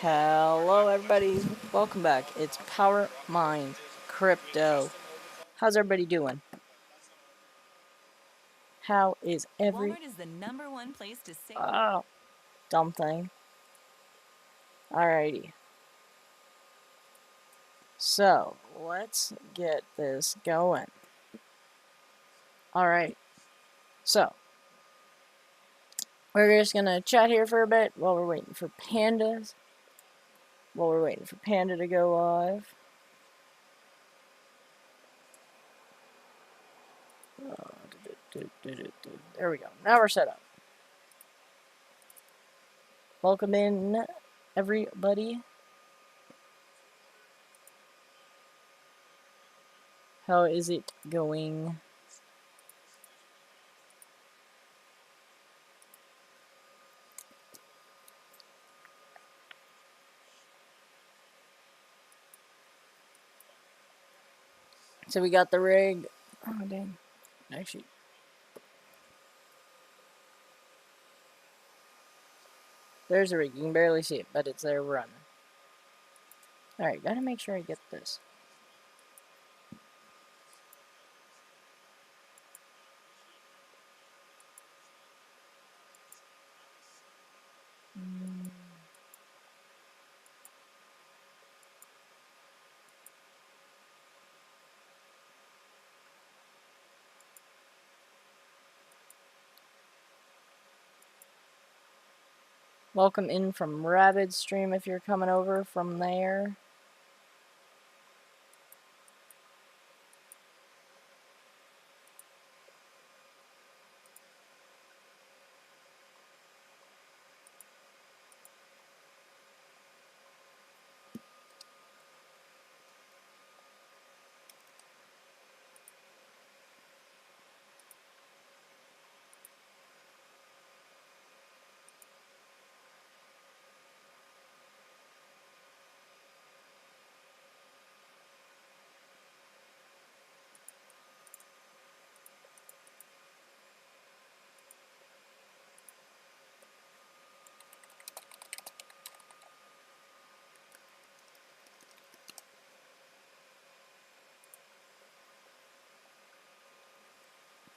Hello, everybody. Welcome back. It's Power Mind Crypto. How's everybody doing? How is Walmart is the #1 place to save. Oh, dumb thing. Alrighty. So, let's get this going. Alright. So, we're just gonna chat here for a bit while we're waiting for Pandas. While we're waiting for Panda to go live. There we go. Now we're set up. Welcome in, everybody. How is it going? So we got the rig. Oh, dang. Actually. There's the rig. You can barely see it, but it's there running. Alright, gotta make sure I get this. Welcome in from Rabid Stream if you're coming over from there.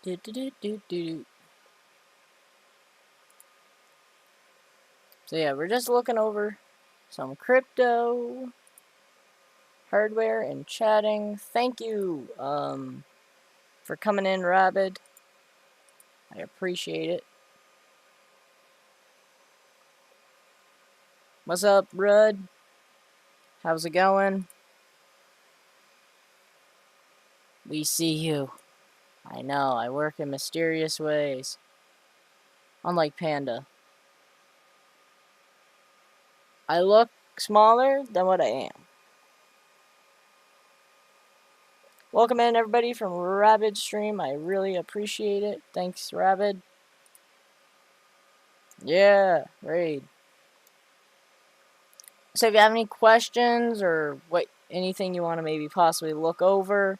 Do do do do do. So yeah, we're just looking over some crypto hardware and chatting. Thank you for coming in, Rabid. I appreciate it. What's up, Rud? How's it going? We see you. I know, I work in mysterious ways. Unlike Panda. I look smaller than what I am. Welcome in, everybody, from Rabid Stream. I really appreciate it. Thanks, Rabid. Yeah, raid. So if you have any questions or anything you want to maybe possibly look over,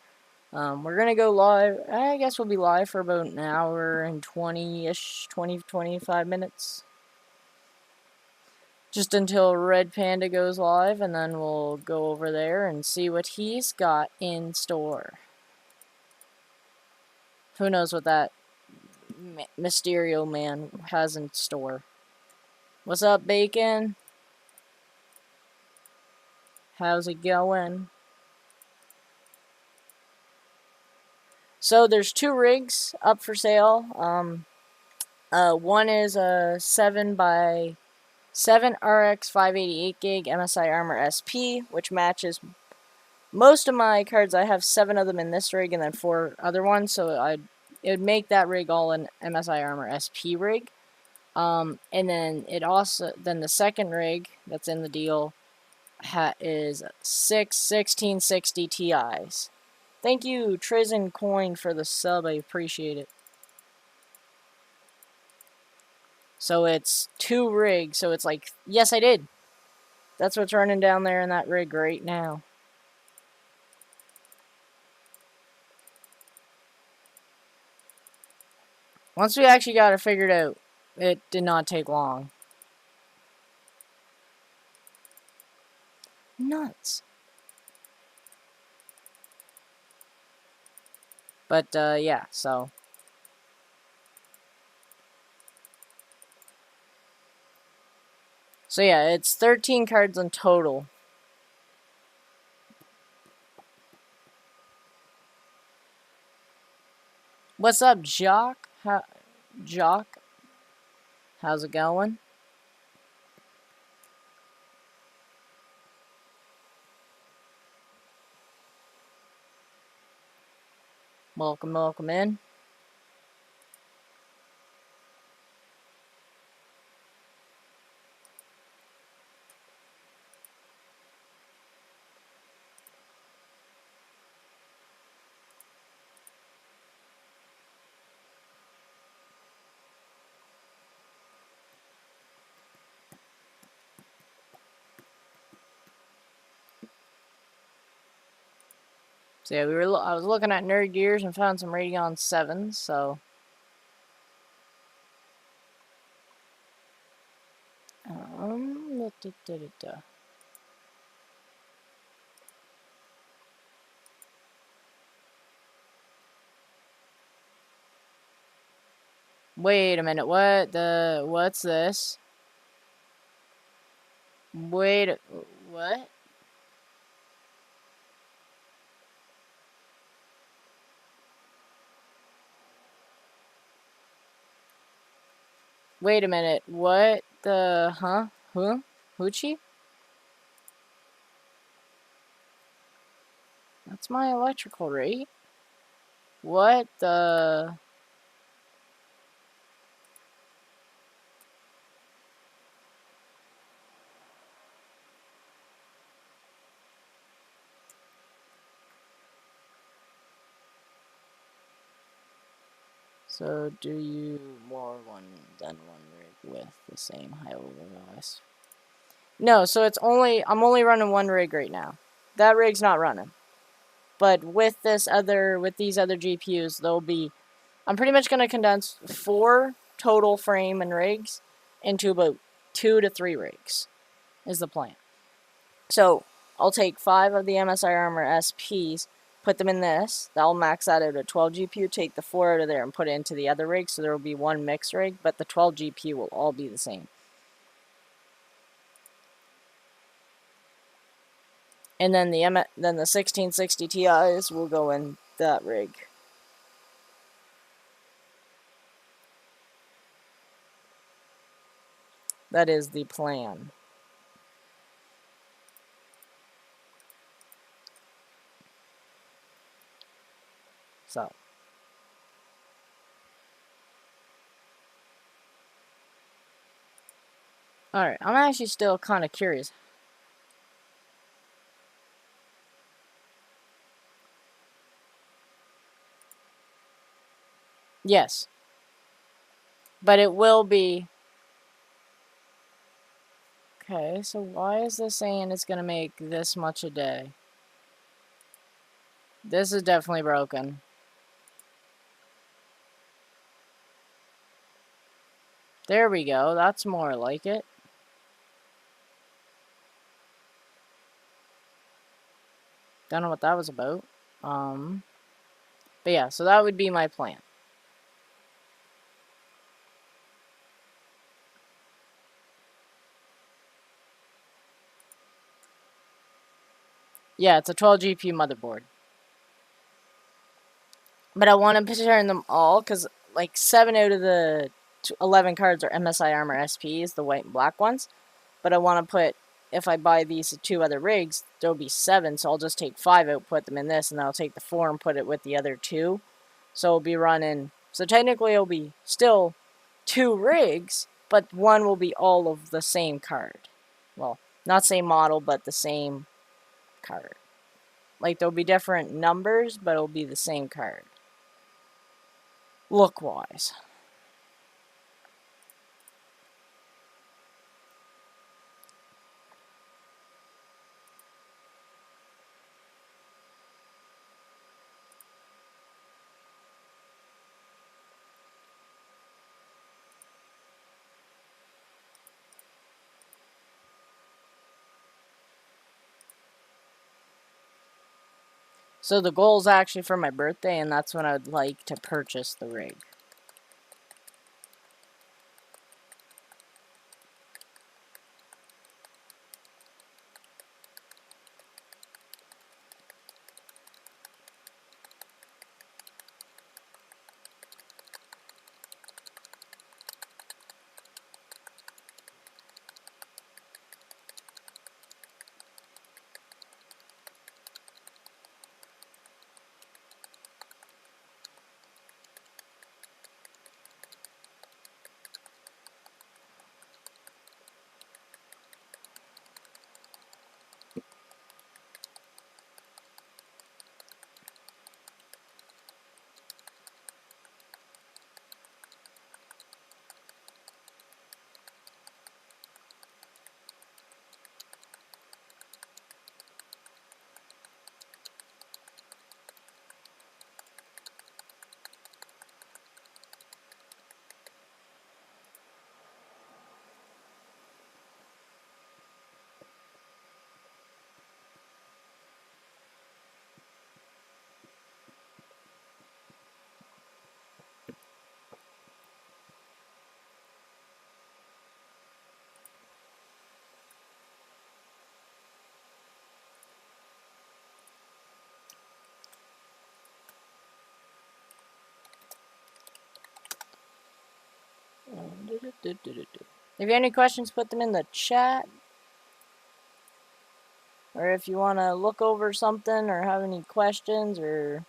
we're going to go live. I guess we'll be live for about an hour and 20-ish, 20, 25 minutes. Just until Red Panda goes live, and then we'll go over there and see what he's got in store. Who knows what that Mysterio Man has in store. What's up, Bacon? How's it going? So there's two rigs up for sale. One is a 7x7 RX 588 gig MSI Armor SP, which matches most of my cards. I have 7 of them in this rig and then 4 other ones, so it would make that rig all an MSI Armor SP rig. And then the second rig that's in the deal is 6 1660 Ti's. Thank you, Trizen Coin, for the sub. I appreciate it. So it's 2 rigs. So it's like, yes, I did. That's what's running down there in that rig right now. Once we actually got it figured out, it did not take long. nuts. But, yeah, so. So, yeah, it's 13 cards in total. What's up, Jock? Jock? How's it going? Welcome, welcome in. So yeah, I was looking at Nerd Gears and found some Radeon 7s, so. Da, da, da, da. Wait a minute, what's this? Wait, what? Wait a minute, what the, huh? Huh? Hoochie? That's my electrical rate. What the? So do you more than one rig with the same high level OS? No, so I'm only running one rig right now. That rig's not running. But with these other GPUs, I'm pretty much gonna condense 4 total frame and rigs into about 2 to 3 rigs, is the plan. So I'll take 5 of the MSI Armor SPs, put them in this. That'll max that out at 12 GPU. Take the 4 out of there and put it into the other rig. So there will be one mix rig, but the 12 GPU will all be the same. And then the 1660 Ti's will go in that rig. That is the plan. So. Alright, I'm actually still kind of curious. Yes. But it will be... Okay, so why is this saying it's going to make this much a day? This is definitely broken. There we go, that's more like it. Don't know what that was about. But yeah, so that would be my plan. Yeah, it's a 12 GPU motherboard. But I want to turn them all, because like 7 out of the 11 cards are MSI Armor SPs, the white and black ones. But I want to put, if I buy these 2 other rigs, there'll be 7, so I'll just take 5 out, put them in this, and then I'll take the 4 and put it with the other 2. So it'll be running, so technically it'll be still 2 rigs, but one will be all of the same card. Well, not same model, but the same card. Like, there'll be different numbers, but it'll be the same card. Look-wise. So the goal is actually for my birthday, and that's when I would like to purchase the rig. If you have any questions, put them in the chat. Or if you want to look over something or have any questions or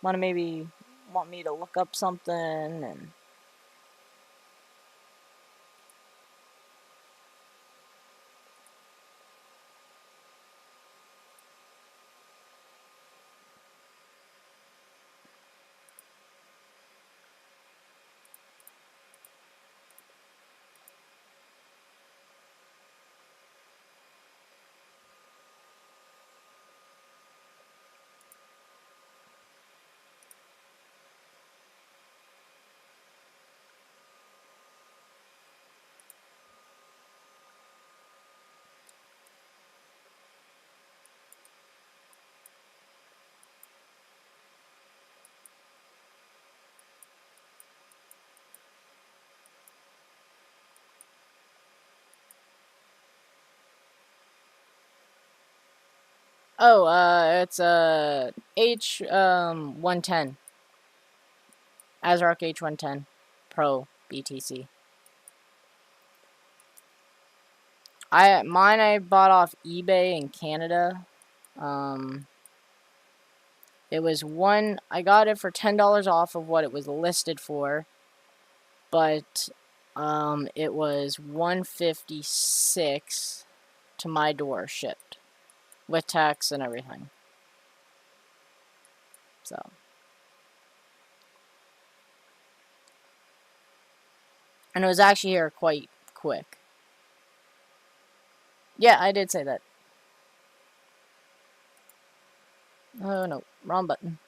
want me to look up something and oh, it's a H 110. ASRock H 110 Pro BTC. I bought off eBay in Canada. It was I got it for $10 off of what it was listed for, but it was $156 to my door shipped with tax and everything. So. And it was actually here quite quick. Yeah, I did say that. Oh no, wrong button.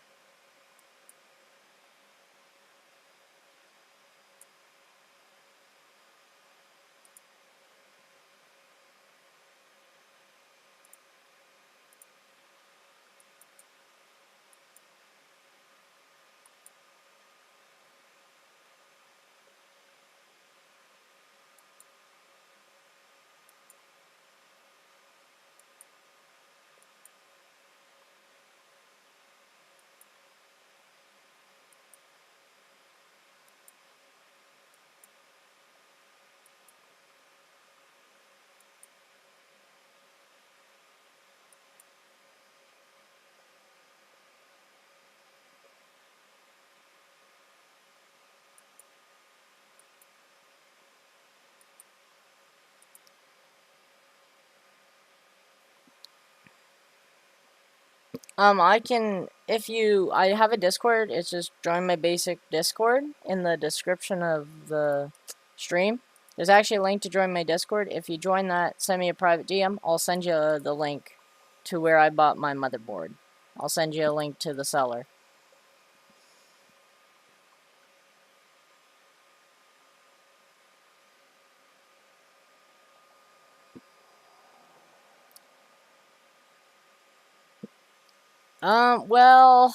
I have a Discord, it's just join my basic Discord in the description of the stream. There's actually a link to join my Discord. If you join that, send me a private DM. I'll send you the link to where I bought my motherboard. I'll send you a link to the seller. Well,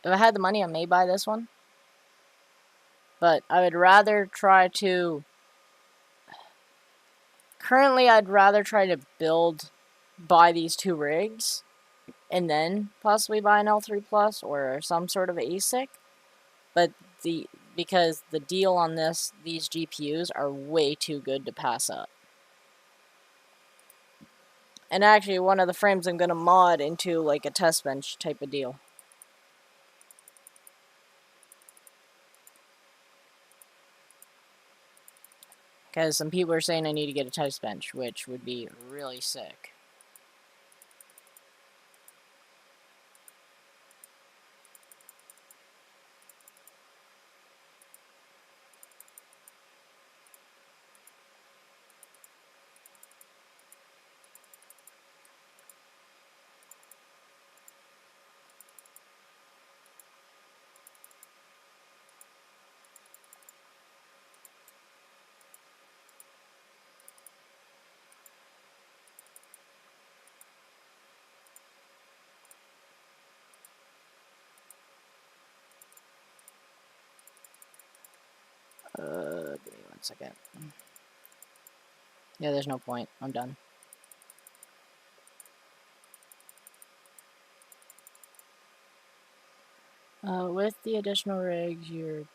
if I had the money, I may buy this one. But I would rather try to... Currently, I'd rather try to buy these 2 rigs, and then possibly buy an L3 Plus or some sort of ASIC. But because the deal on these GPUs are way too good to pass up. And actually, one of the frames I'm gonna mod into like a test bench type of deal. Because some people are saying I need to get a test bench, which would be really sick. Give me 1 second. Yeah, there's no point. I'm done. With the additional rigs you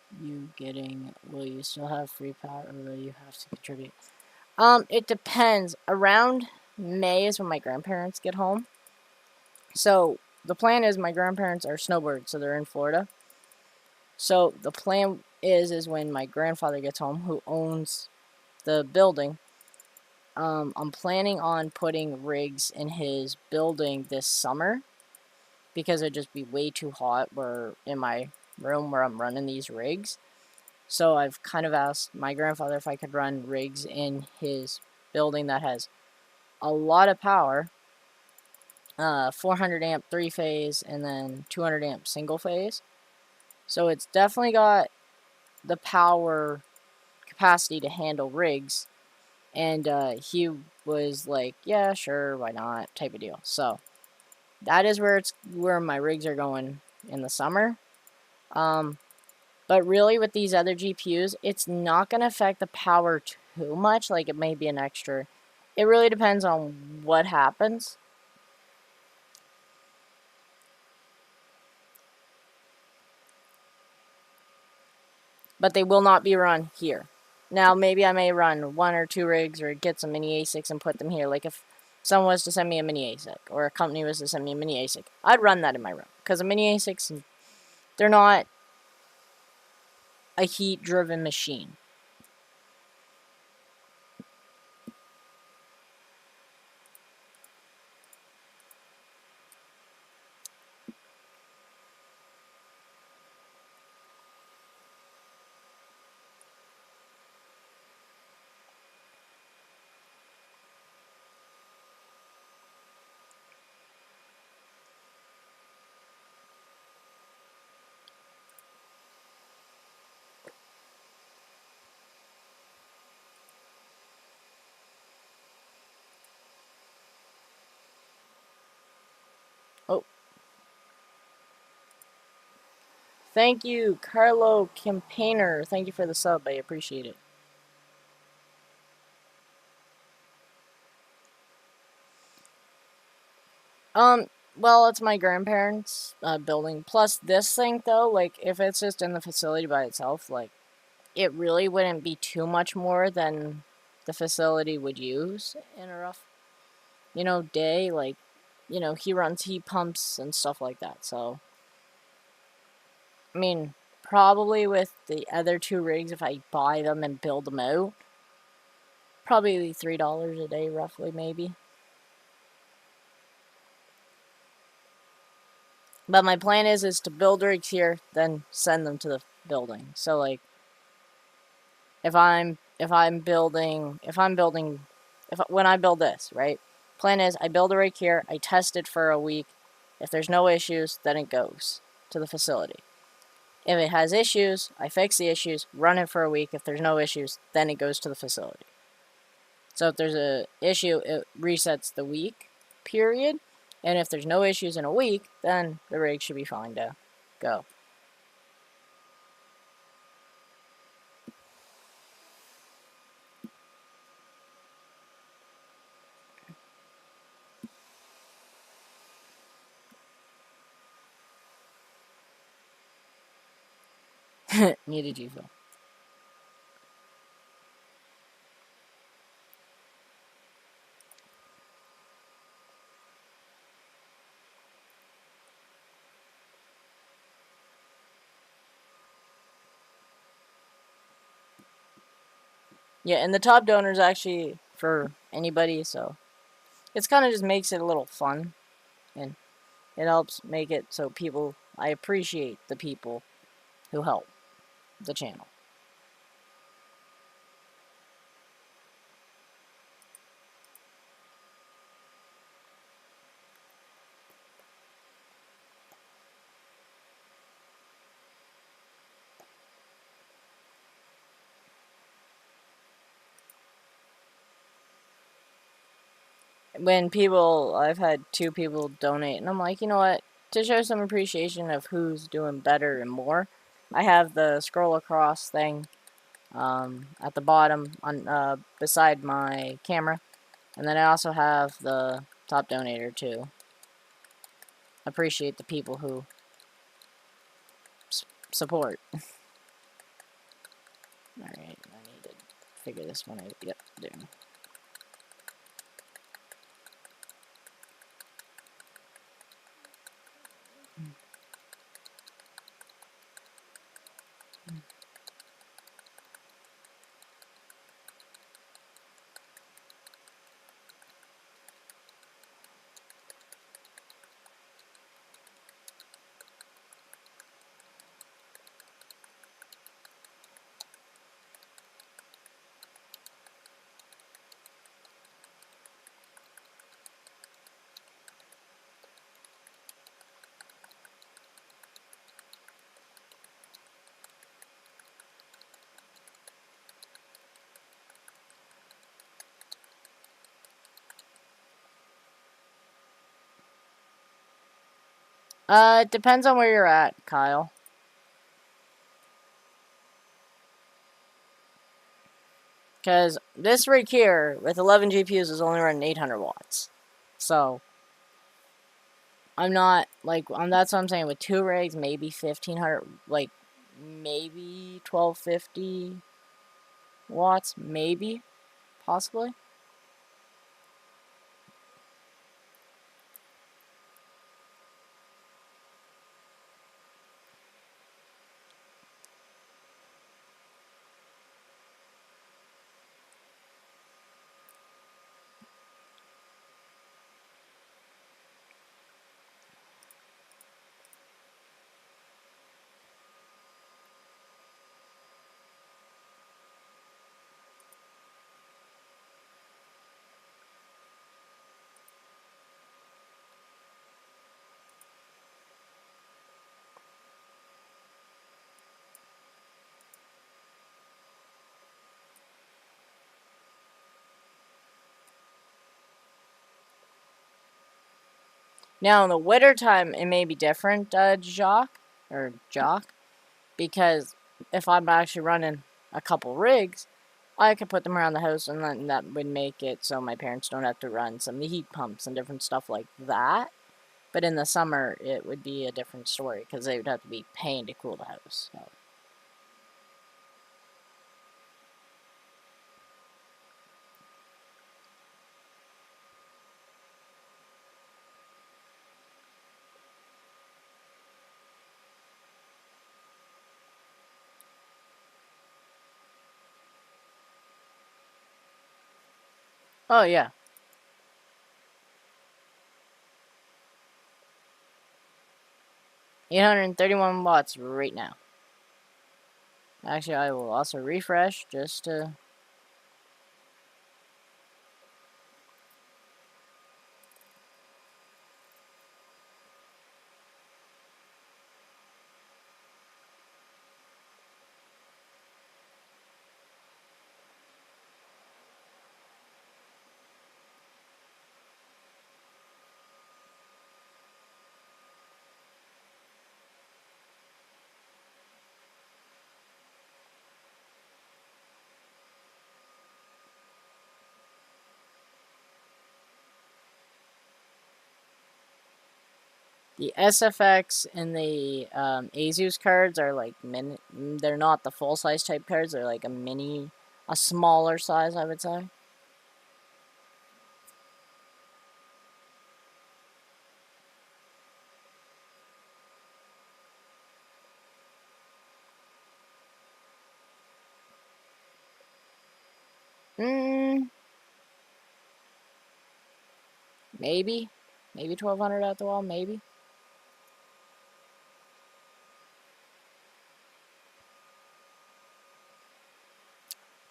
getting, will you still have free power, or will you have to contribute? It depends. Around May is when my grandparents get home. So the plan is my grandparents are snowbirds, so they're in Florida. So the plan is when my grandfather gets home, who owns the building, I'm planning on putting rigs in his building this summer, because it'd just be way too hot in my room where I'm running these rigs. So I've kind of asked my grandfather if I could run rigs in his building that has a lot of power, 400 amp 3-phase and then 200 amp single phase. So it's definitely got the power capacity to handle rigs. And he was like, yeah, sure, why not, type of deal. So that is where my rigs are going in the summer. But really with these other GPUs, it's not going to affect the power too much. Like, it may be an extra. It really depends on what happens. But they will not be run here. Now, maybe I may run 1 or 2 rigs or get some mini ASICs and put them here. Like, if someone was to send me a mini ASIC, or a company was to send me a mini ASIC, I'd run that in my room. Because a mini ASICs, they're not a heat-driven machine. Oh. Thank you, Carlo Campaigner. Thank you for the sub. I appreciate it. Well, it's my grandparents' building. Plus, this thing, though, like, if it's just in the facility by itself, like, it really wouldn't be too much more than the facility would use in a rough, day. Like, he runs heat pumps and stuff like that. So, I mean, probably with the other 2 rigs, if I buy them and build them out, probably $3 a day, roughly, maybe. But my plan is to build rigs here, then send them to the building. So, like, when I build this, right? Plan is I build a rig here, I test it for a week. If there's no issues, then it goes to the facility. If it has issues, I fix the issues, run it for a week. If there's no issues, then it goes to the facility. So if there's a issue, it resets the week period. And if there's no issues in a week, then the rig should be fine to go. Needed you, Phil. Yeah, and the top donor is actually for anybody, so it's kind of just makes it a little fun, and it helps make it so I appreciate the people who help the channel. I've had 2 people donate, and I'm like, you know what? To show some appreciation of who's doing better and more, I have the scroll across thing at the bottom on beside my camera, and then I also have the top donator too. Appreciate the people who support. All right, I need to figure this one out. Yep, there. It depends on where you're at, Kyle. Because this rig here, with 11 GPUs, is only running 800 watts. So, I'm not, like, that's what I'm saying, with 2 rigs, maybe 1500, like, maybe 1250 watts, maybe, possibly. Now, in the winter time, it may be different, Jock, because if I'm actually running a couple rigs, I could put them around the house, and then that would make it so my parents don't have to run some heat pumps and different stuff like that. But in the summer, it would be a different story, because they would have to be paying to cool the house. So. Oh, yeah. $831 watts right now. Actually, I will also refresh just to... The SFX and the Asus cards are like they're not the full size type cards. They're like a smaller size, I would say. Maybe 1200 at the wall, maybe.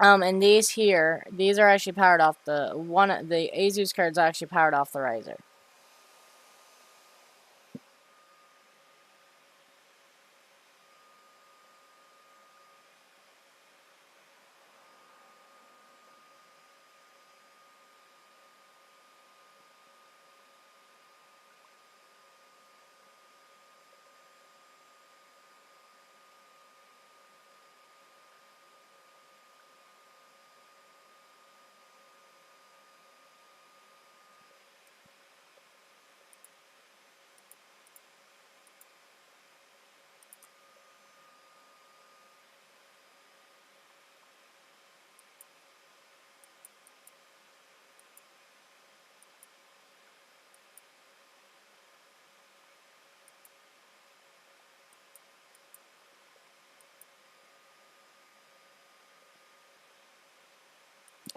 And these here, these are actually powered off the Asus card's actually powered off the riser.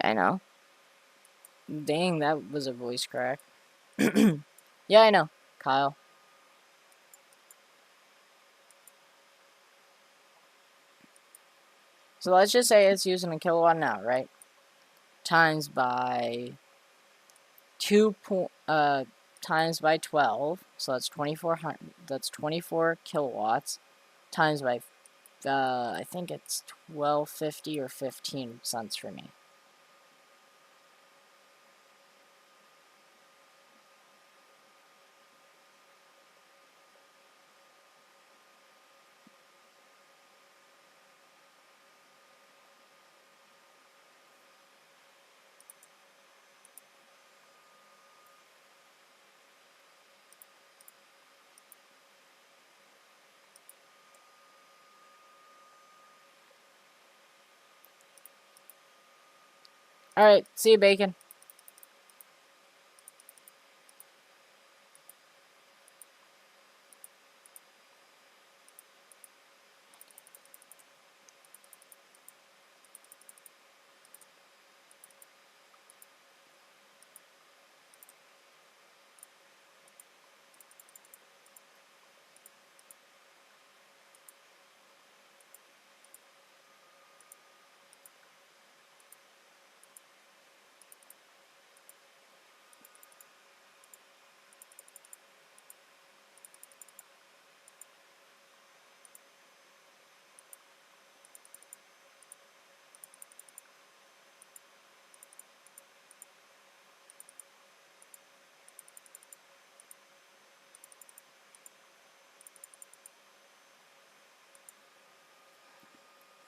I know. Dang, that was a voice crack. Yeah, I know, Kyle. So let's just say it's using a kilowatt an hour, right? Times by times by 12, so that's 2400. That's 24 kilowatts. Times by I think it's 12.50 or 15 cents for me. Alright, see you, Bacon.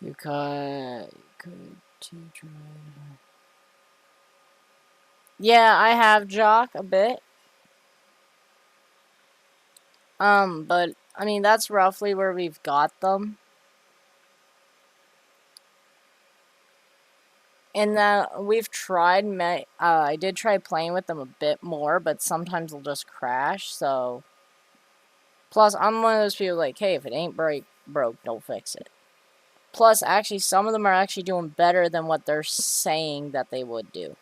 You could teach. Yeah, I have Jock a bit. But I mean that's roughly where we've got them. And we've tried. I did try playing with them a bit more, but sometimes they'll just crash. So, plus I'm one of those people like, hey, if it ain't broke, don't fix it. Plus, actually, some of them are actually doing better than what they're saying that they would do.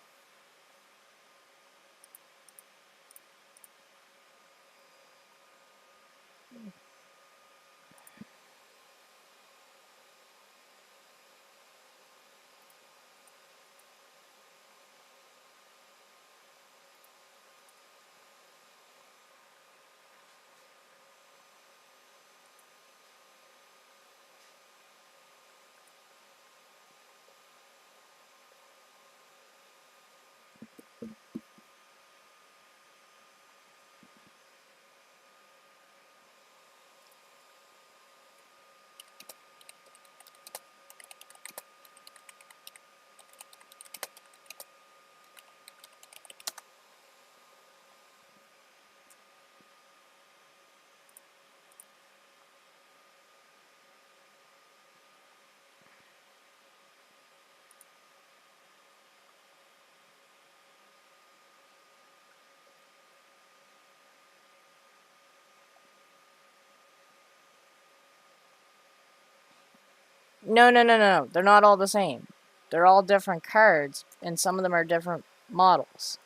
No. They're not all the same. They're all different cards, and some of them are different models.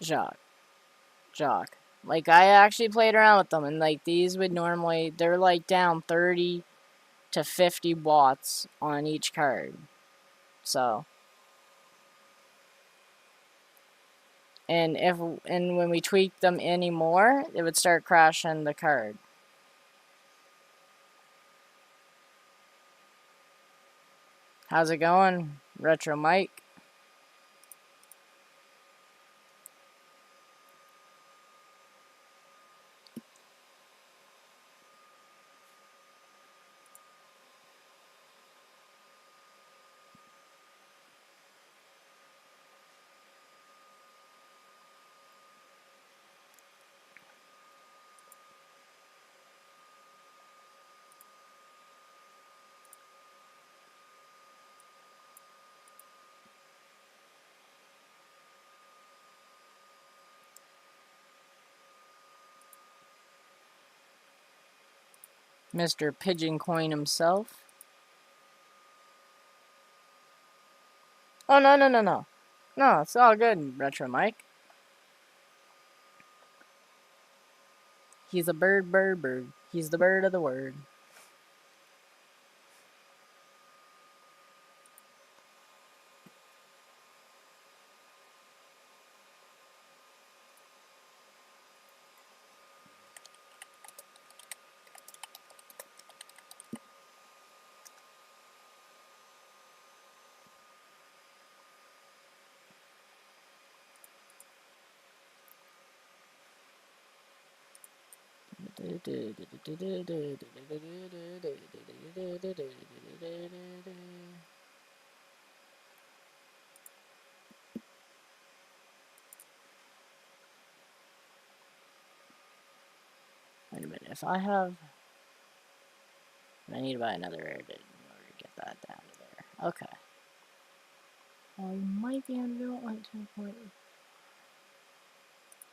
Jock. Like, I actually played around with them, and, like, these would normally, they're, like, down 30 to 50 watts on each card. So. And when we tweak them anymore, it would start crashing the card. How's it going, Retro Mike? Mr. Pigeon Coin himself. Oh, no. No, it's all good, Retro Mike. He's a bird. He's the bird of the word. Wait a minute, if I have... I need to buy another air in order to get that down to there. Okay. Well, I might be able to do it like 2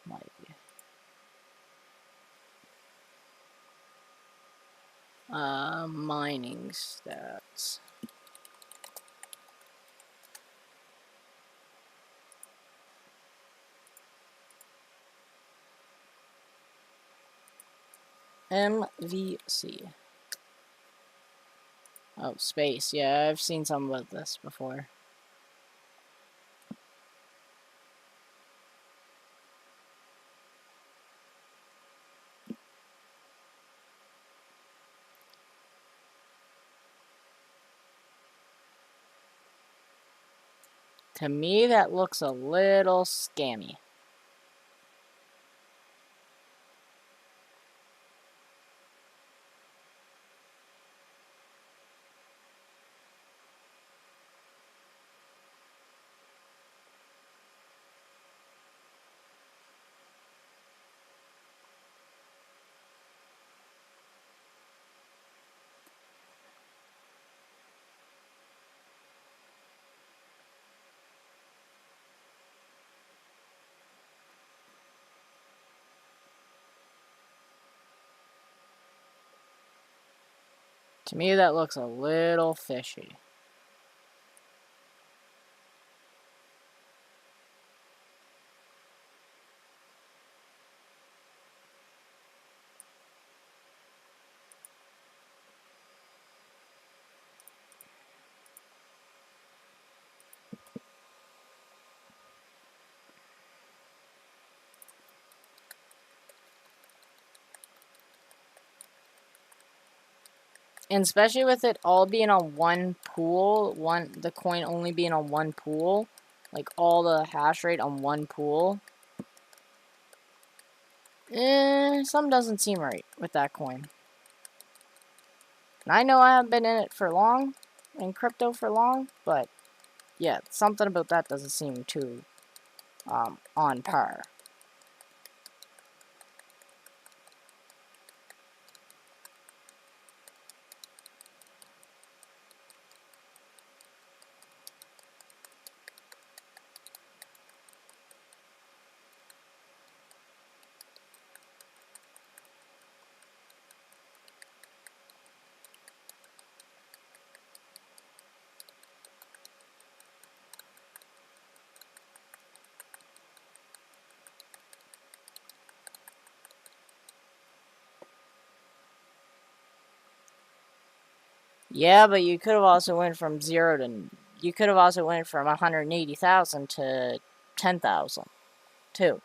Might be. Mining stats. MVC. Oh, space. Yeah, I've seen some about this before. To me, that looks a little scammy. To me, that looks a little fishy. And especially with it all being on one pool, the coin only being on one pool, like all the hash rate on one pool. Something doesn't seem right with that coin. And I know I haven't been in it for long, in crypto for long, but yeah, something about that doesn't seem too on par. Yeah, but you could have also went from 0 to... You could have also went from 180,000 to 10,000, too.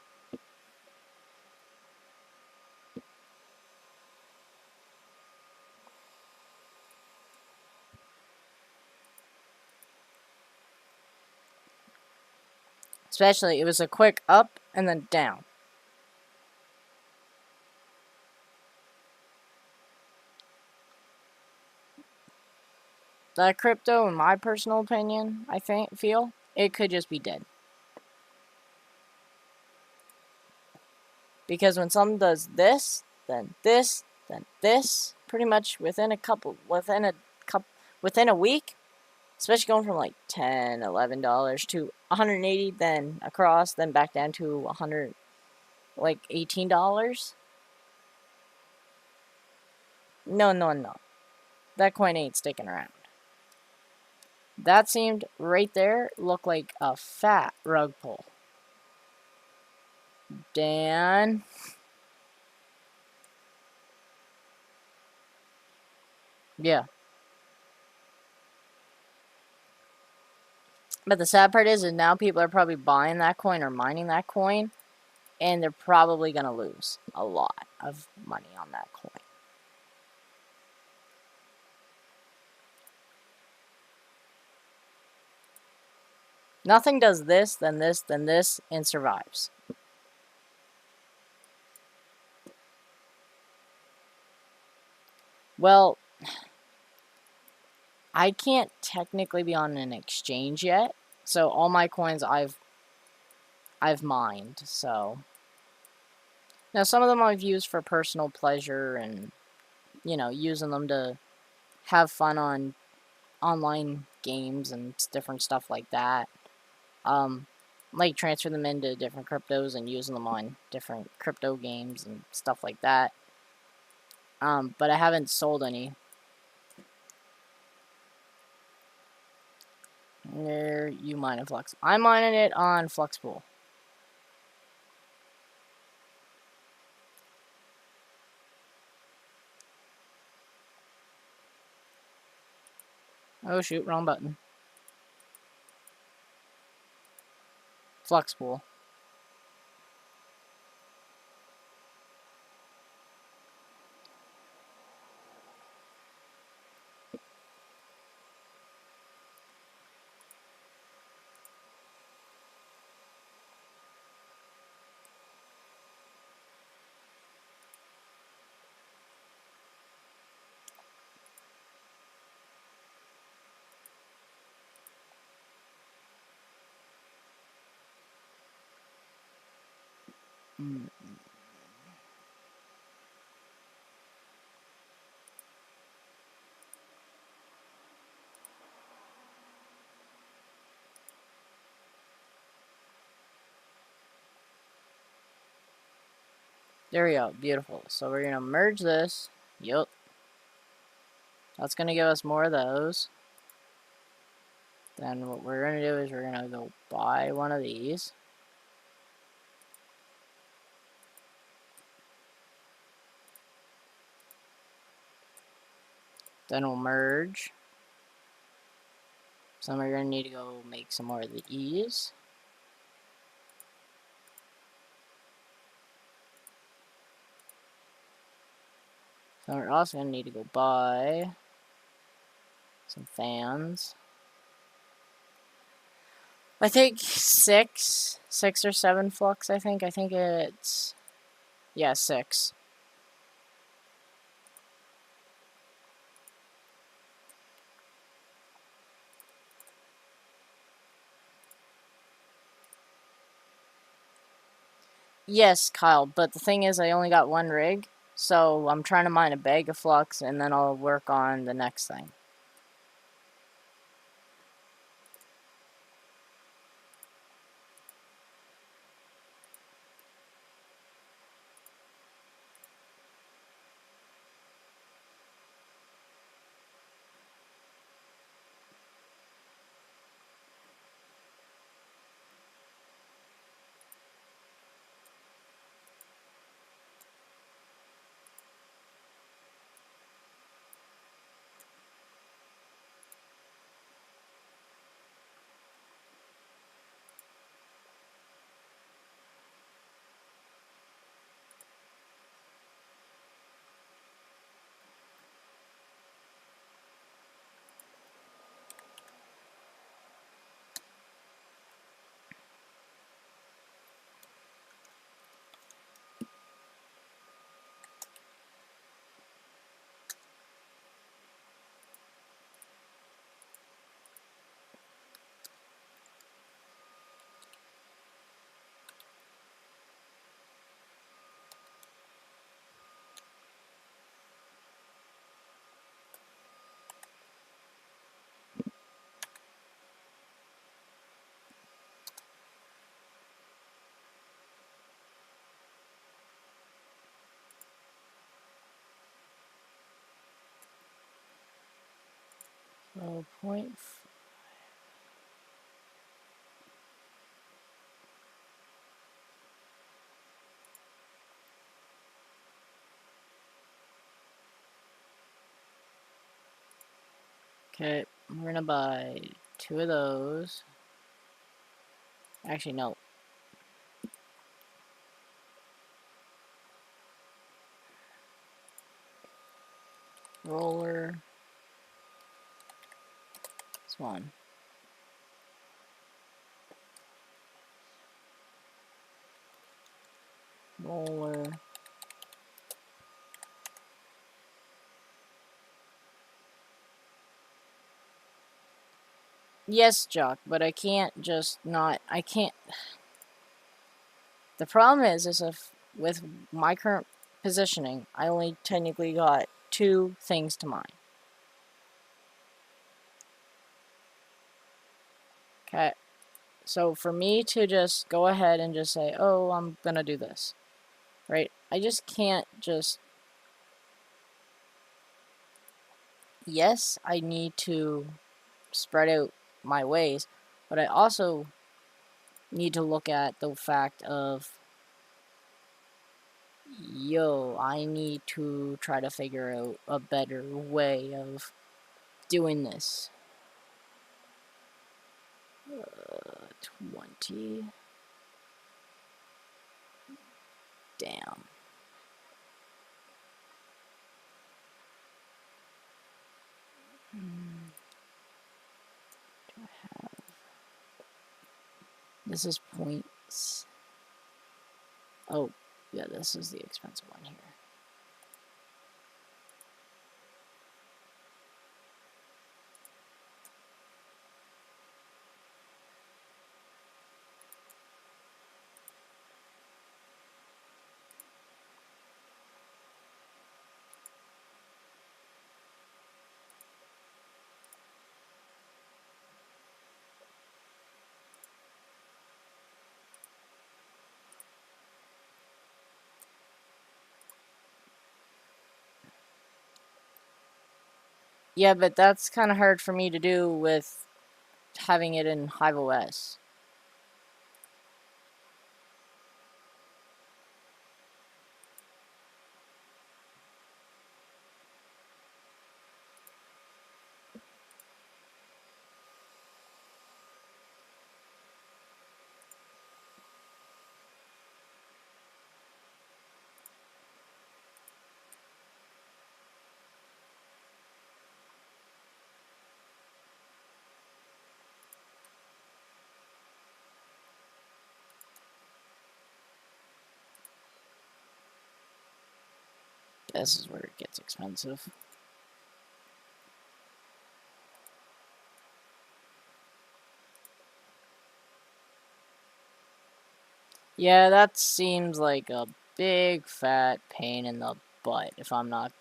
Especially, it was a quick up and then down. The crypto, in my personal opinion, I feel it could just be dead. Because when someone does this, then this, then this, pretty much within a week, especially going from like $10, $11 to 180, then across, then back down to 100, like $18. No. That coin ain't sticking around. That seemed right there looked like a fat rug pull. Dan. Yeah. But the sad part is now people are probably buying that coin or mining that coin, and they're probably going to lose a lot of money on that coin. Nothing does this, then this, then this, and survives. Well, I can't technically be on an exchange yet, so all my coins I've mined, so... Now, some of them I've used for personal pleasure and, you know, using them to have fun on online games and different stuff like that. Like transfer them into different cryptos and using them on different crypto games and stuff like that. But I haven't sold any. There, you mine in Flux. I'm mining it on Fluxpool. Oh shoot, wrong button. Fluxpool. There we go, beautiful. So we're gonna merge this. Yup. That's gonna give us more of those. Then what we're gonna do is we're gonna go buy one of these. Then we'll merge. So we're gonna need to go make some more of these. So we're also gonna need to go buy some fans. I think six or seven flux, I think it's, yeah, 6. Yes, Kyle, but the thing is I only got one rig, so I'm trying to mine a bag of flux and then I'll work on the next thing. 0.5. Okay, we're gonna buy 2 of those. Actually, no. Roller. This one. Roller. Yes, Jock, but I can't just not. I can't. The problem is if with my current positioning, I only technically got 2 things to mine. Okay, so for me to just go ahead and just say, oh, I'm gonna do this, right? I just can't just. Yes, I need to spread out my ways, but I also need to look at the fact of, yo, I need to try to figure out a better way of doing this. 20. Damn. This is points. Oh, yeah, this is the expensive one here. Yeah, but that's kind of hard for me to do with having it in Hive OS. This is where it gets expensive. Yeah, that seems like a big fat pain in the butt if I'm not.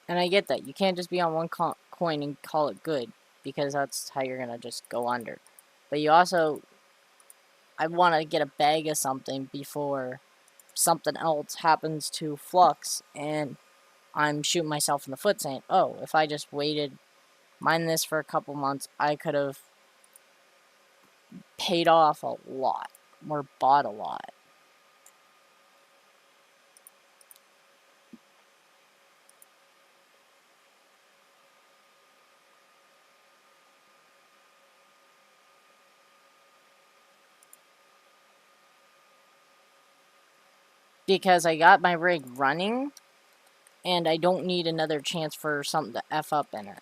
And I get that. You can't just be on one coin and call it good. because that's how you're gonna just go under. But you also, I want to get a bag of something before something else happens to Flux, and I'm shooting myself in the foot saying, oh, if I just waited, mined this for a couple months, I could have paid off a lot, or bought a lot. Because I got my rig running, and I don't need another chance for something to F up in it.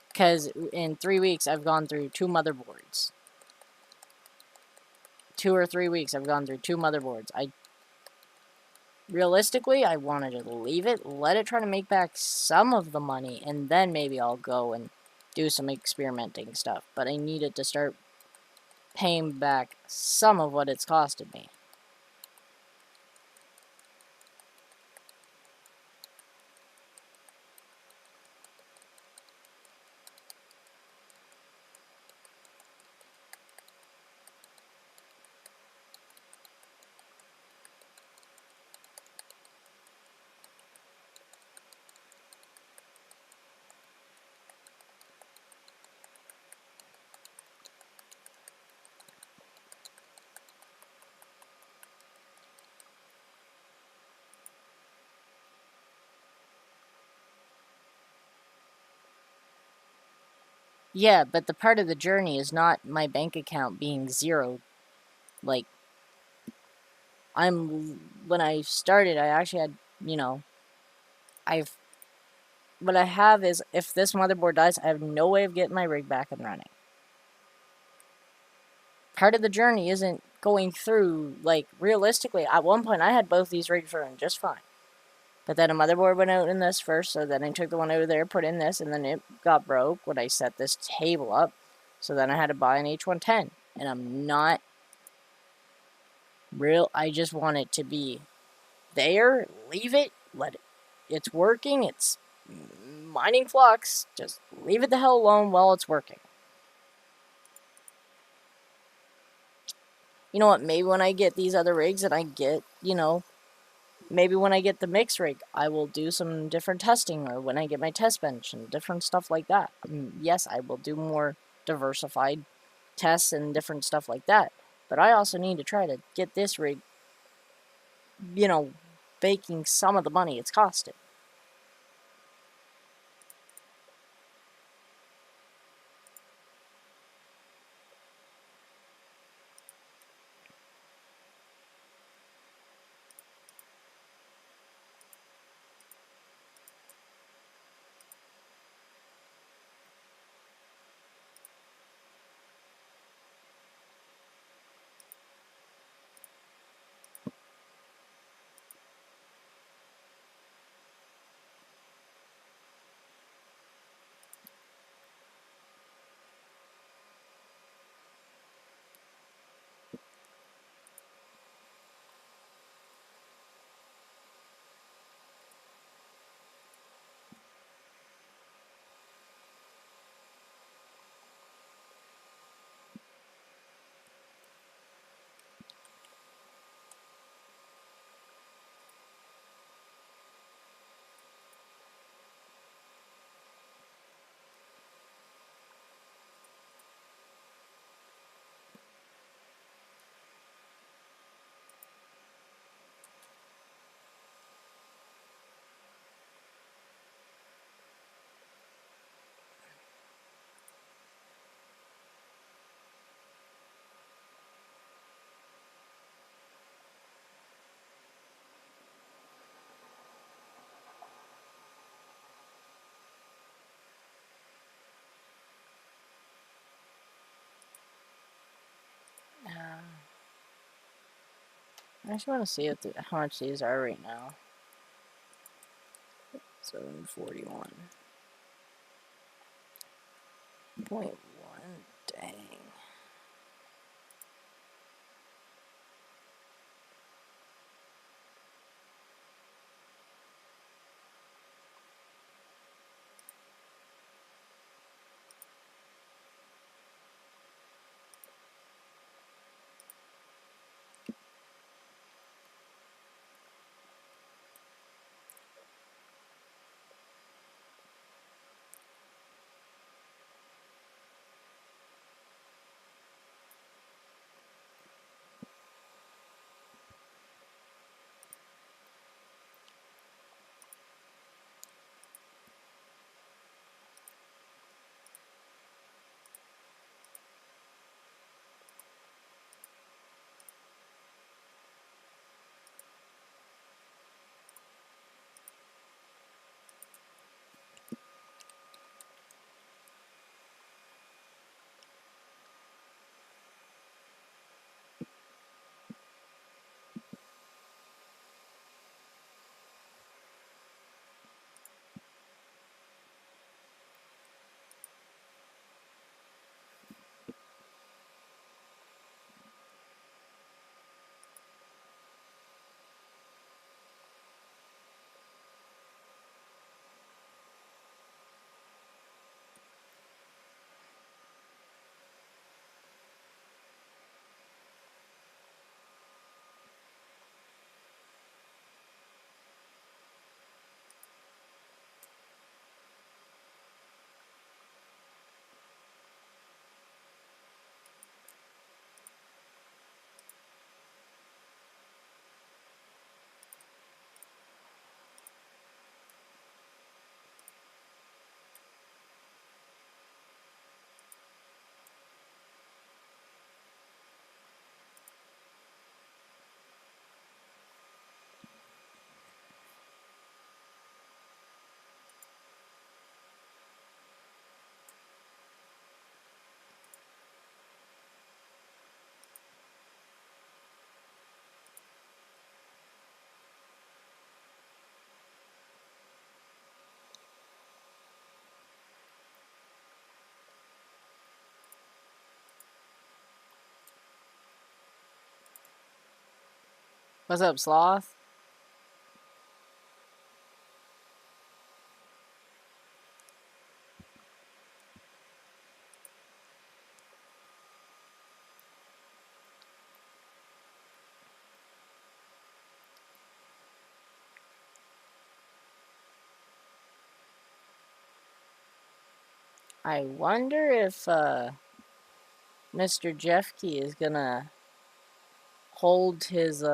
Because in 3 weeks, I've gone through 2 motherboards. 2 or 3 weeks, I've gone through 2 motherboards. Realistically, I wanted to leave it, let it try to make back some of the money, and then maybe I'll go and do some experimenting stuff. But I needed to start paying back some of what it's costed me. Yeah, but the part of the journey is not my bank account being zero. Like, when I started, I actually had, you know, what I have is, if this motherboard dies, I have no way of getting my rig back and running. Part of the journey isn't going through, like, realistically, at one point I had both these rigs running just fine. But then a motherboard went out in this first, so then I took the one over there, put in this, and then it got broke when I set this table up. So then I had to buy an H110. And I'm not I just want it to be there, leave it, it's working, it's mining Flux, just leave it the hell alone while it's working. You know what, maybe when I get these other rigs and I get, you know, maybe when I get the mix rig, I will do some different testing, or when I get my test bench and different stuff like that. Yes, I will do more diversified tests and different stuff like that. But I also need to try to get this rig, you know, making some of the money it's costed. I just want to see how much these are right now. 741.1. Dang. What's up, Sloth? I wonder if Mr. Jeffkey is gonna hold his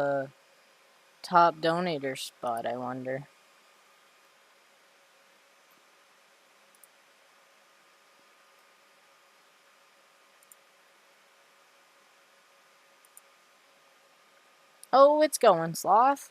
top donator spot, I wonder. Oh, it's going, Sloth.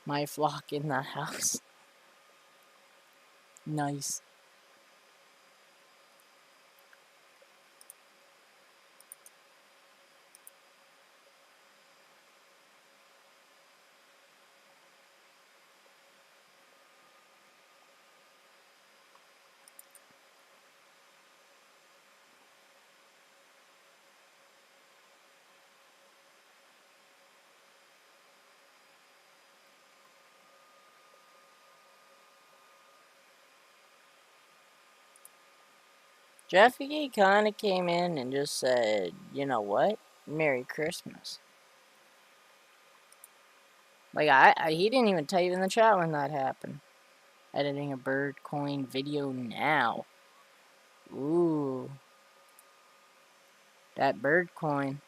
My flock in that house. Nice. Jeffy kind of came in and just said, you know what? Merry Christmas. Like, he didn't even type in the chat when that happened. Editing a bird coin video now. Ooh. That bird coin.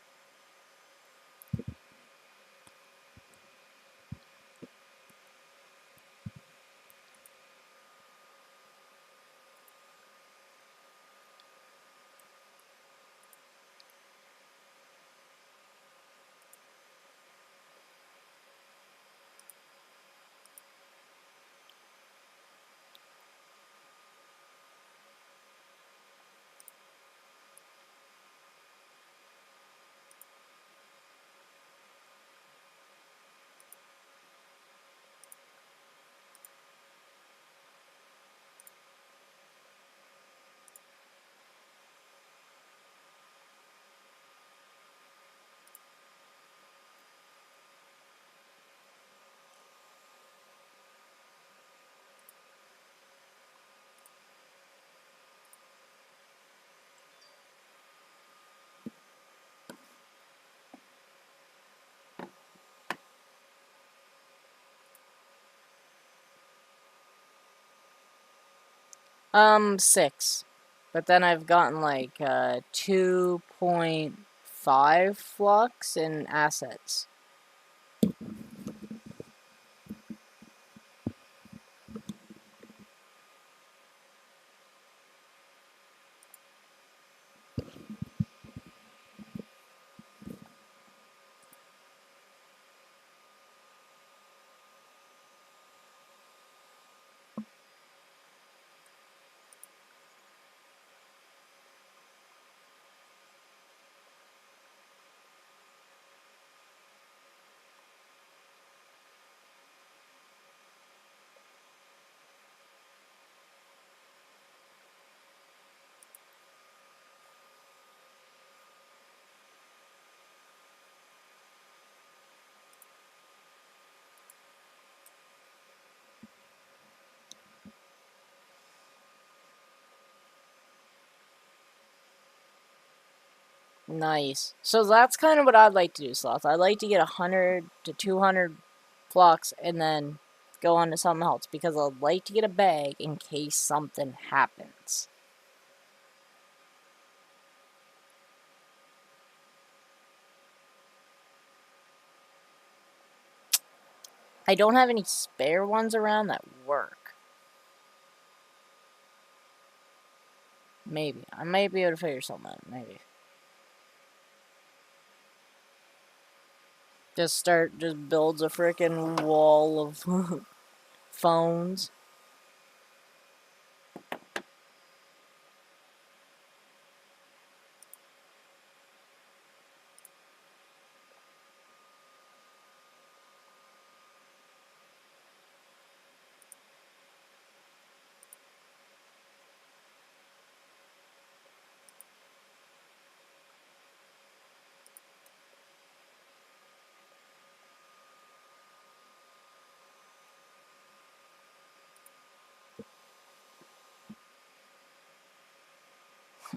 Six. But then I've gotten like 2.5 flux in assets. Nice. So that's kind of what I'd like to do, Sloth. I'd like to get 100 to 200 flux and then go on to something else because I'd like to get a bag in case something happens. I don't have any spare ones around that work. Maybe. I might be able to figure something out. Maybe. Just builds a freaking wall of phones.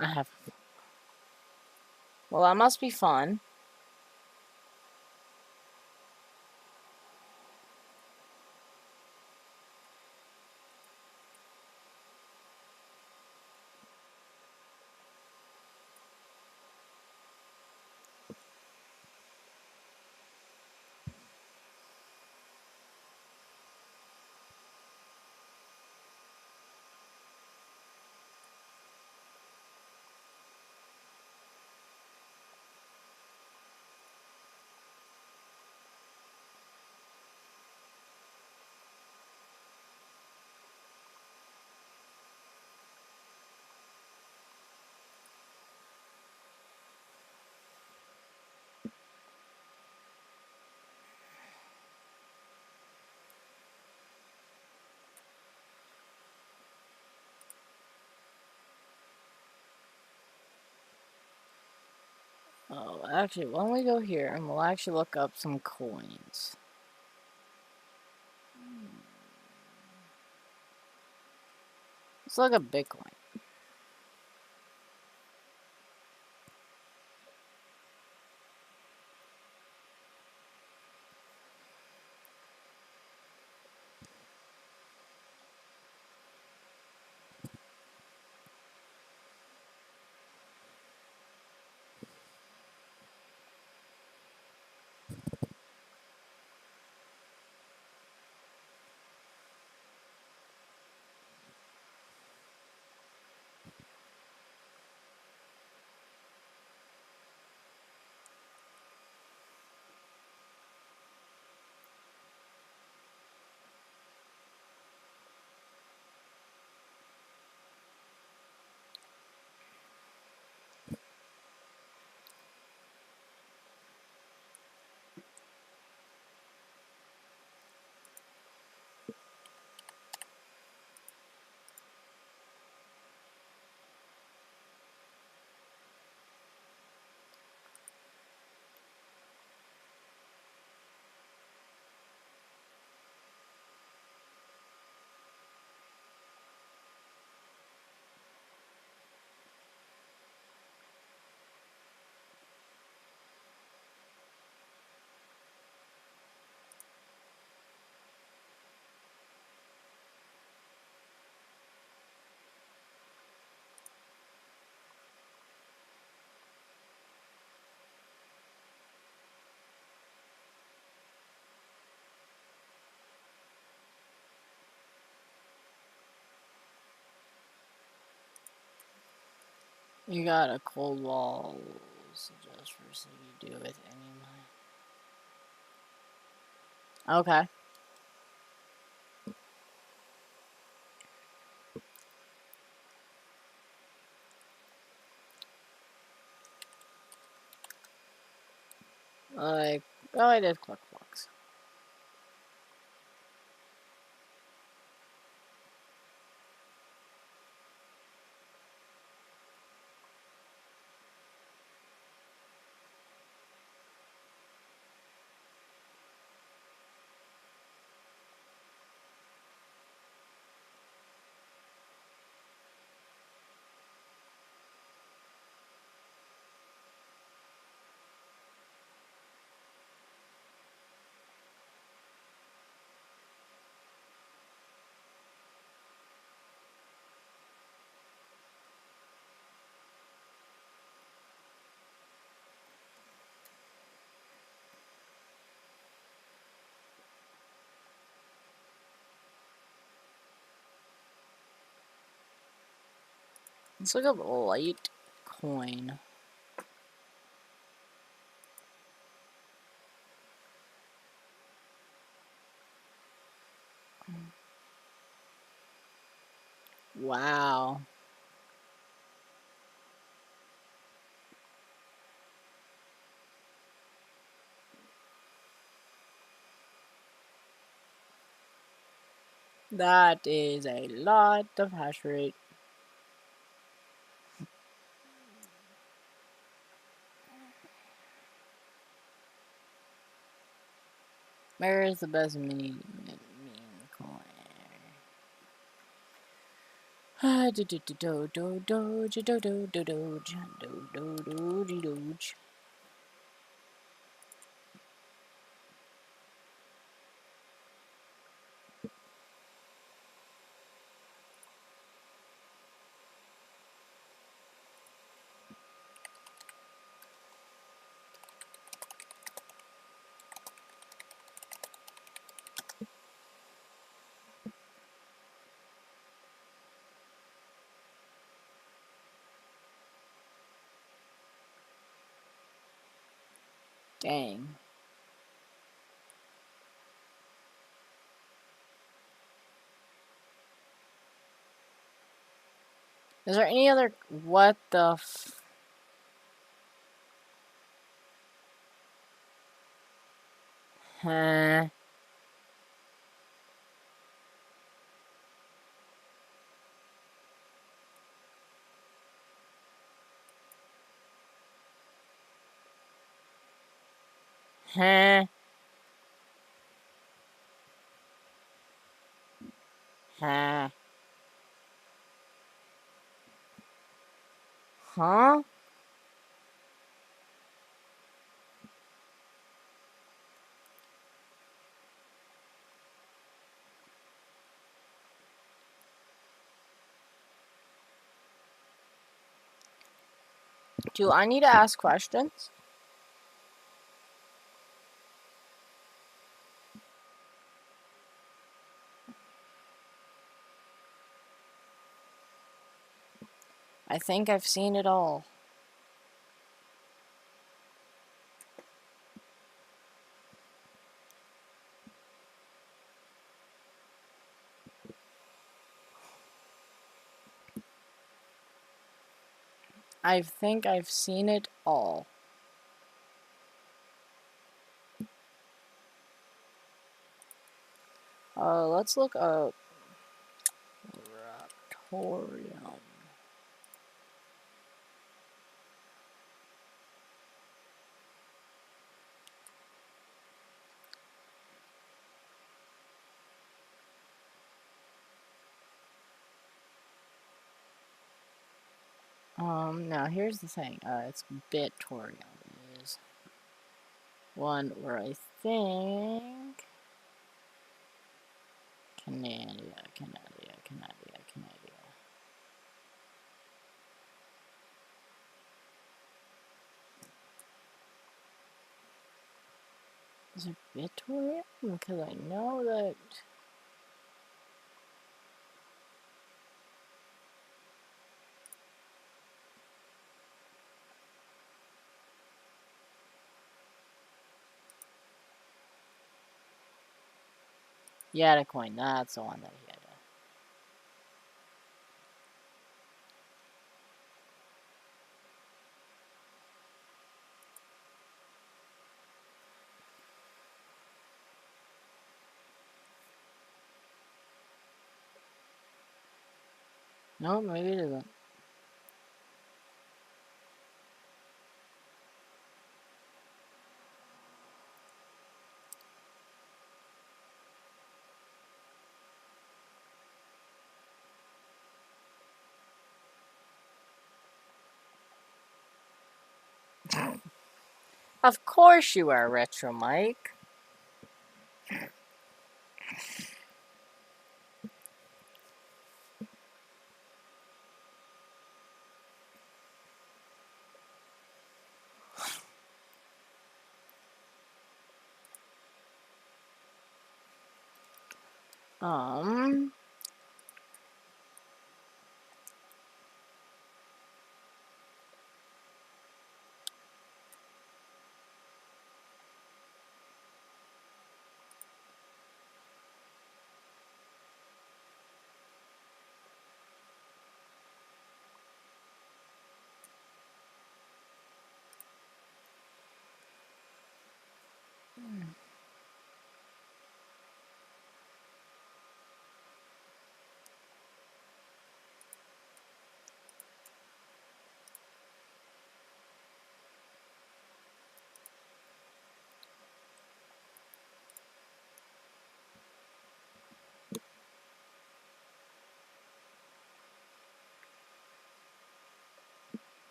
I have. Well, that must be fun. Oh, actually, why don't we go here and we'll actually look up some coins. Let's look up Bitcoin. You got a cold wall. Suggest for city do with any money. Okay. Like, oh, I did click flux. Let's look up Litecoin. Wow. That is a lot of hash rate. Where is the best meme coin? Do do do do do do do do do do do do do do do. Dang. Is there any other? What the f? Huh? Huh? Huh? Huh? Do I need to ask questions? I think I've seen it all. I think I've seen it all. Let's look up Raptorium. Now here's the thing. It's Bitorium is one where I think Canadia. Is it Bitorium? Because I know that. Yatacoin, that's the one that he had. No, maybe it isn't. Of course you are, Retro Mike. Um.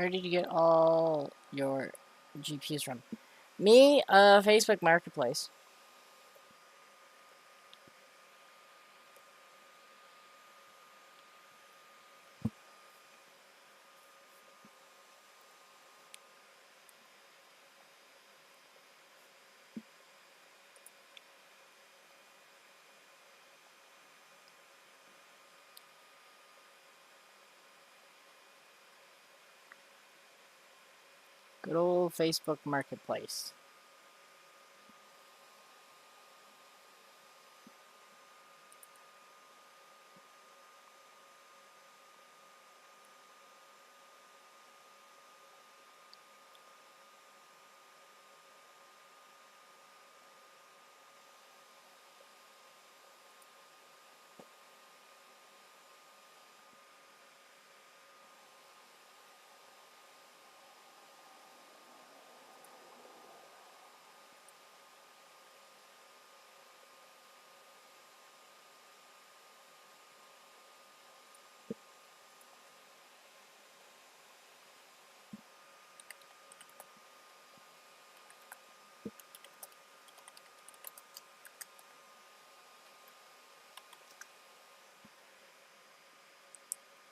Where did you get all your GPUs from? Me, Facebook Marketplace. Good old Facebook Marketplace.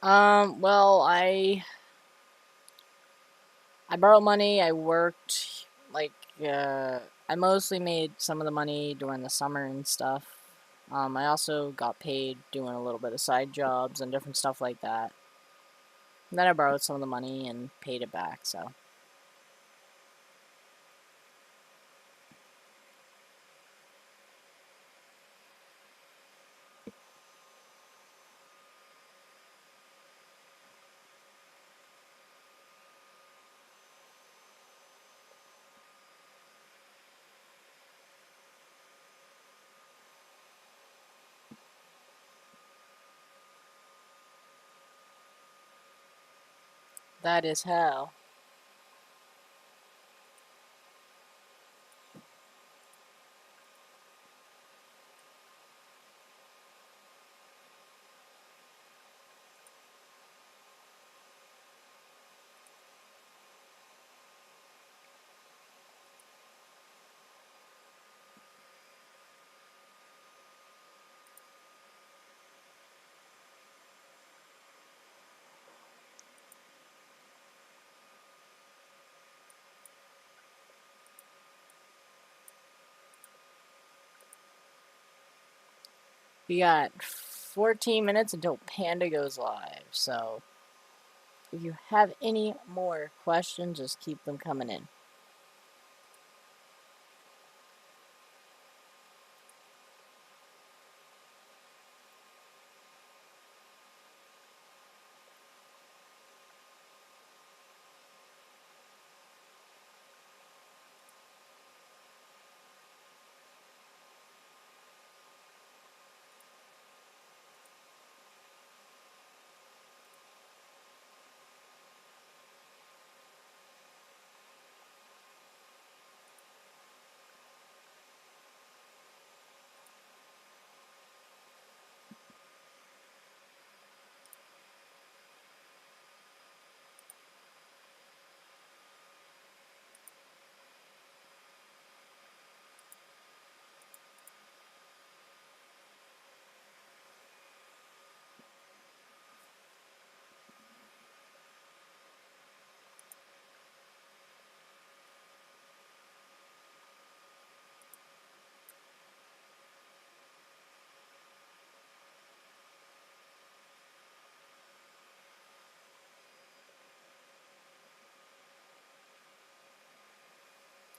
Well, I borrowed money, I worked, like, I mostly made some of the money during the summer and stuff. I also got paid doing a little bit of side jobs and different stuff like that. And then I borrowed some of the money and paid it back, so. That is how. We got 14 minutes until Panda goes live, so if you have any more questions, just keep them coming in.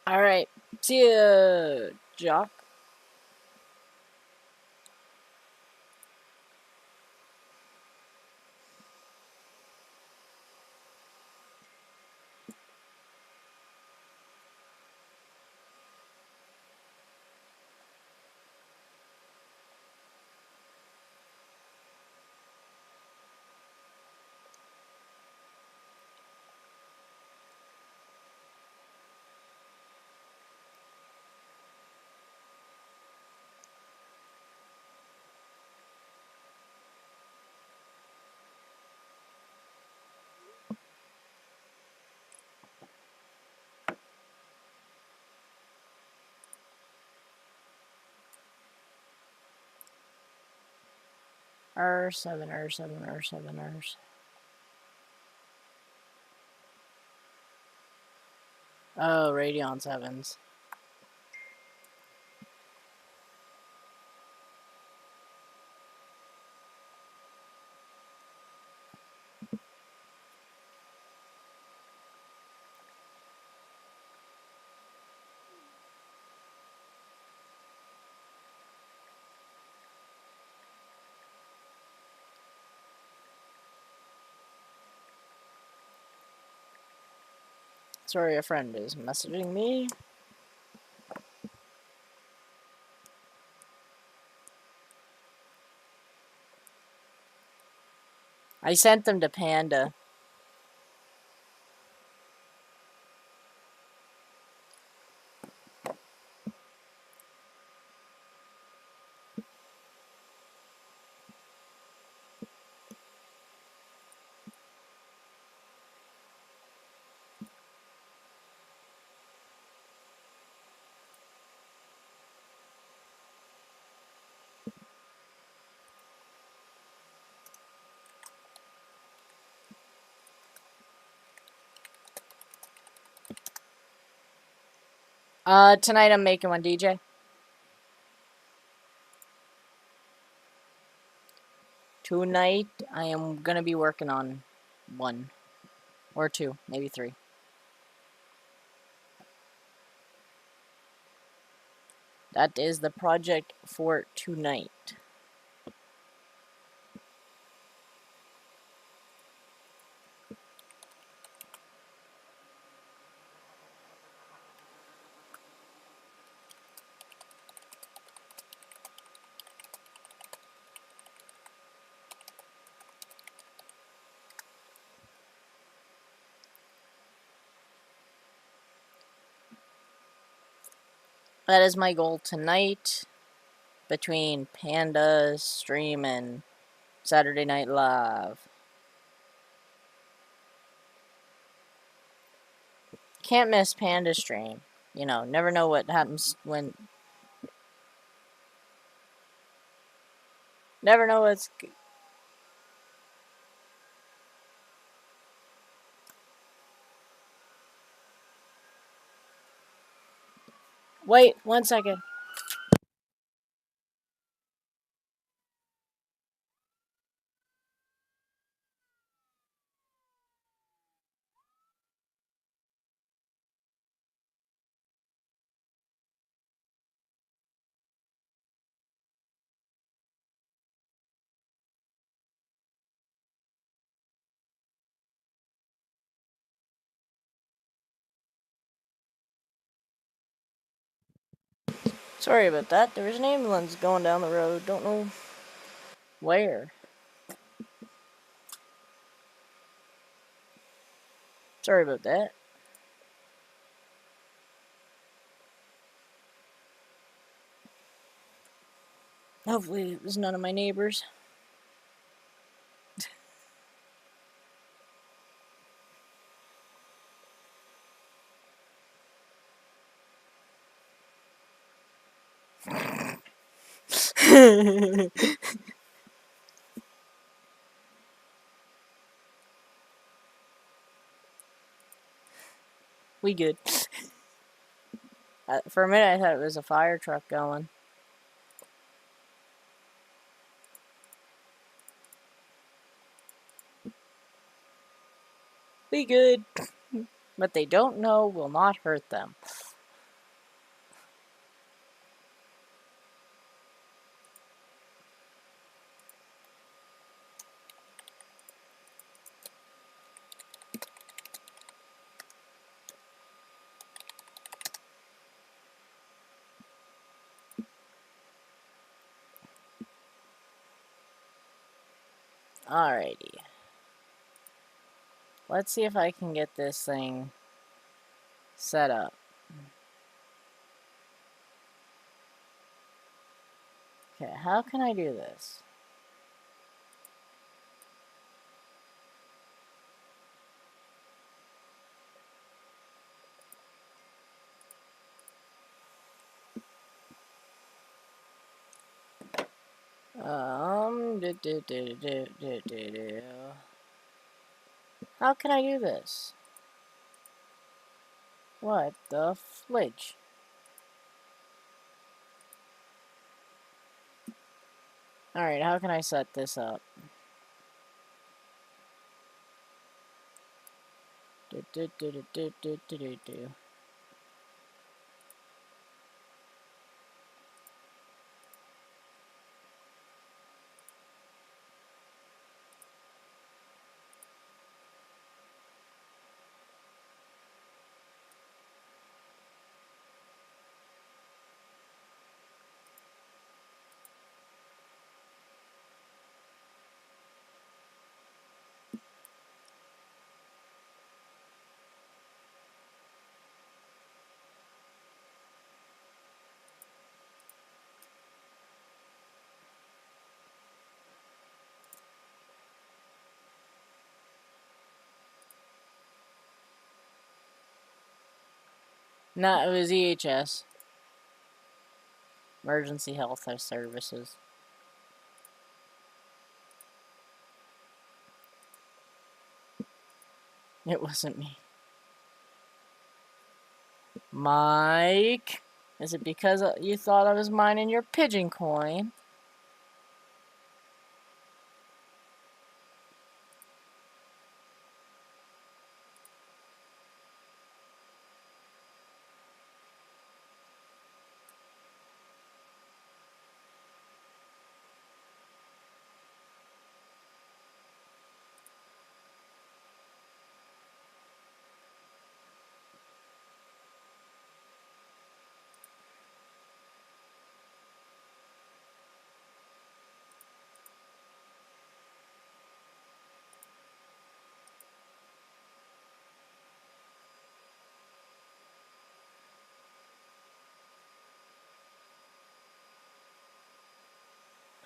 Alright, see ya, Jock. R7, R7, R7, R7. Oh, Radeon 7s. Sorry, a friend is messaging me. I sent them to Panda. Tonight I'm making one, DJ. Tonight I am gonna be working on one. Or two, maybe three. That is the project for tonight. That is my goal tonight. Between Panda's stream and Saturday Night Live. Can't miss Panda's stream. You know, never know what happens when... Never know what's... Wait, 1 second. Sorry about that. There was an ambulance going down the road. Don't know where. Sorry about that. Hopefully it was none of my neighbors. We good. For a minute I thought it was a fire truck going. We good. What they don't know will not hurt them. Alrighty. Let's see if I can get this thing set up. Okay, how can I do this? How can I do this? What the flidge? Alright, how can I set this up? No, it was EHS. Emergency Health Services. It wasn't me. Mike? Is it because you thought I was mining your pigeon coin?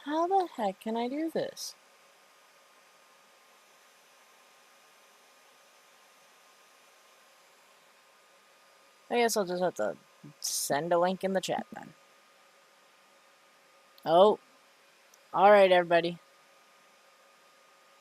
How the heck can I do this? I guess I'll just have to send a link in the chat then. Oh. Alright, everybody.